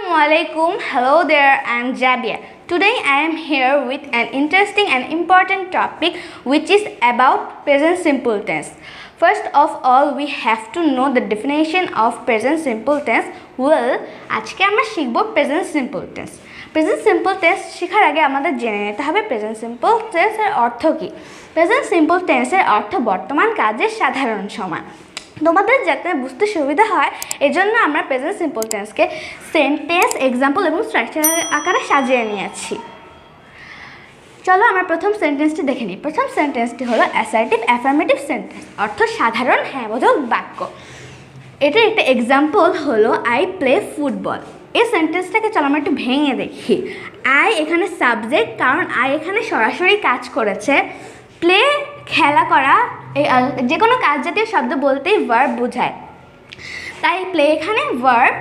Assalamualaikum. Hello there, I am Jabia. Today I am here with an interesting and important topic which is about present simple tense. First of all, we have to know the definition of present simple tense. Well, আজকে আমরা শিখব present simple tense. Present simple tense শেখার আগে আমাদের জেনে নিতে হবে present simple tense এর অর্থ কি। Present simple tense এর অর্থ বর্তমান কাজের সাধারণ সময়। তোমাদের যাতে বুঝতে সুবিধা হয় এজন্য আমরা প্রেজেন্ট সিম্পল টেন্সকে সেন্টেন্স এক্সাম্পল এবং স্ট্রাকচারের আকারে সাজিয়ে নিয়েছি। চলো আমরা প্রথম সেন্টেন্সটি দেখে নিই। প্রথম সেন্টেন্সটি হলো অ্যাসার্টিভ অ্যাফার্মেটিভ সেন্টেন্স, অর্থ সাধারণ হ্যাঁবোধক বাক্য। এটার একটা এক্সাম্পল হলো আই প্লে ফুটবল। এই সেন্টেন্সটাকে চলো আমরা একটু ভেঙে দেখি। আই এখানে সাবজেক্ট, কারণ আই এখানে সরাসরি কাজ করেছে। প্লে খেলা করা, যে কোনো কাজ জাতীয় শব্দ বলতেই ভার্ব বোঝায়, তাই প্লে এখানে ভার্ব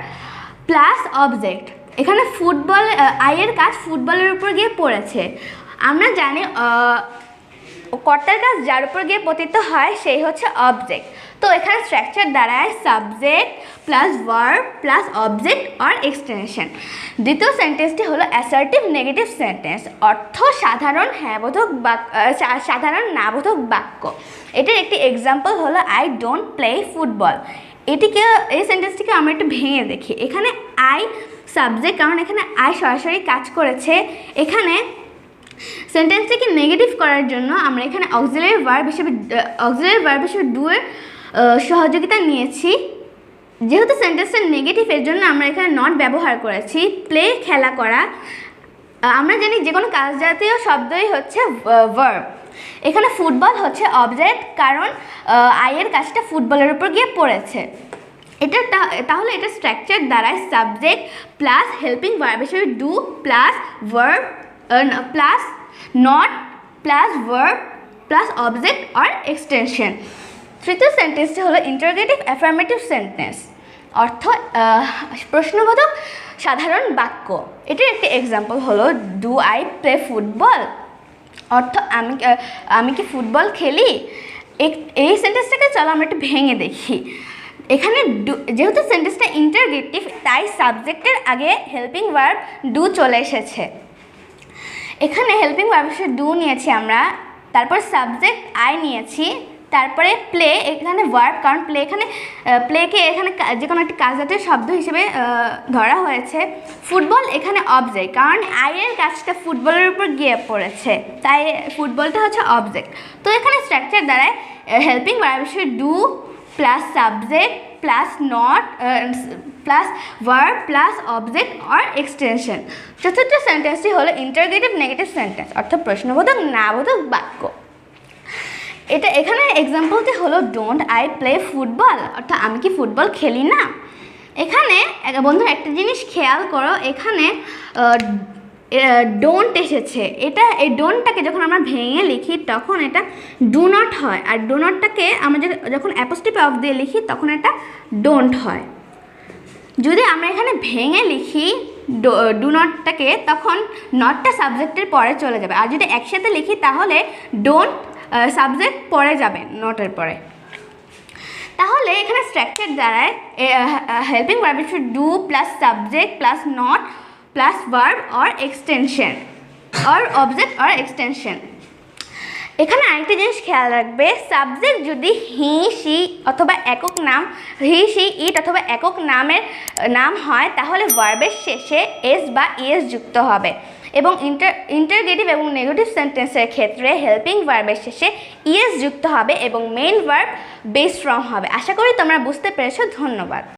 প্লাস অবজেক্ট। এখানে ফুটবল, আইয়ের কাজ ফুটবলের উপর গিয়ে পড়েছে। আমরা জানি কর্তার কাজ যার উপর গিয়ে পতিত হয় সেই হচ্ছে অবজেক্ট। তো এখানে স্ট্রাকচার দাঁড়ায় subject plus verb plus object or extension. দ্বিতীয় সেন্টেন্সটি হলো অ্যাসার্টিভ নেগেটিভ সেন্টেন্স, অর্থ সাধারণ হ্যাঁবোধক বাক্য, সাধারণ নাবোধক বাক্য। এটার একটি এক্সাম্পল হলো আই ডোন্ট প্লে ফুটবল। এই সেন্টেন্সটিকে আমরা একটু ভেঙে দেখি। এখানে আই সাবজেক্ট, কারণ এখানে আই সরাসরি কাজ করেছে। এখানে সেন্টেন্সটিকে নেগেটিভ করার জন্য আমরা এখানে অক্সিলারি ভার্ব হিসেবে ডু এর সহযোগিতা নিয়েছি। যেহেতু সেন্টেন্সটা নেগেটিভ, এর জন্য আমরা এখানে নট ব্যবহার করেছি। প্লে খেলা করা, আমরা জানি যে কোনো কাজ জাতীয় শব্দই হচ্ছে ভার্ব। এখানে ফুটবল হচ্ছে অবজেক্ট, কারণ আইয়ের কাজটা ফুটবলের উপর গিয়ে পড়েছে। তাহলে এটা স্ট্রাকচার দাঁড়ায় সাবজেক্ট প্লাস হেল্পিং ভার্ব হিসেবে do plus verb plus not plus verb plus object or extension. তৃতীয় সেন্টেন্সটি হলো ইন্টারোগেটিভ অ্যাফার্মেটিভ সেন্টেন্স, অর্থ প্রশ্নবোধক সাধারণ বাক্য। এটার একটি এক্সাম্পল হলো ডু আই প্লে ফুটবল, অর্থ আমি কি ফুটবল খেলি। এই সেন্টেন্সটাকে চলো আমরা একটু ভেঙে দেখি। এখানে যেহেতু সেন্টেন্সটা ইন্টারোগেটিভ, তাই সাবজেক্টের আগে হেল্পিং ভার্ব ডু চলে এসেছে। এখানে হেল্পিং ভার্ব হিসেবে ডু নিয়েছি আমরা, তারপর সাবজেক্ট আই নিয়েছি, তারপরে প্লে এখানে ভার্ব, কারণ প্লেকে এখানে যে কোনো একটি কাজ জাতীয় শব্দ হিসেবে ধরা হয়েছে। ফুটবল এখানে অবজেক্ট, কারণ আইয়ের কাজটা ফুটবলের উপর গিয়ে পড়েছে, তাই ফুটবলটা হচ্ছে অবজেক্ট। তো এখানে স্ট্রাকচার দ্বারায় হেল্পিং ভার্ব হিসেবে do plus subject plus not plus verb plus object or extension. চতুর্থ সেন্টেন্সটি হলো ইন্টারোগেটিভ নেগেটিভ সেন্টেন্স, অর্থাৎ প্রশ্নবোধক নাবোধক বাক্য। এখানে এক্সাম্পলটি হলো ডোন্ট আই প্লে ফুটবল, অর্থাৎ আমি কি ফুটবল খেলি না। এখানে বন্ধুরা একটা জিনিস খেয়াল করো, এখানে ডোন্ট এসেছে। এই ডোন্টটাকে যখন আমরা ভেঙে লিখি তখন এটা ডু নট হয়, আর ডু নটটাকে আমরা যখন অ্যাপোস্ট্রফি অফ দিয়ে লিখি তখন এটা ডোন্ট হয়। যদি আমরা এখানে ভেঙে লিখি ডু নটটাকে, তখন নটটা সাবজেক্টের পরে চলে যাবে, আর যদি একসাথে লিখি তাহলে ডোন্ট সাবজেক্ট পরে যাবে নটের পরে। তাহলে এখানে স্ট্রাকচার দ্বারায় হেল্পিং ভার্ব হিসেবে do plus subject plus not plus verb or extension or object or extension. এখানে আরেকটি জিনিস খেয়াল রাখবে, সাবজেক্ট যদি হি সি অথবা একক নাম, হি সি ইট অথবা একক নাম হয়, তাহলে ভার্বের শেষে এস বা ইএস যুক্ত হবে, এবং ইন্টারোগেটিভ এবং নেগেটিভ সেন্টেন্সের ক্ষেত্রে হেল্পিং ভার্বের শেষে ইএস যুক্ত হবে এবং মেইন ভার্ব বেস ফর্ম হবে। আশা করি তোমরা বুঝতে পেরেছো। ধন্যবাদ।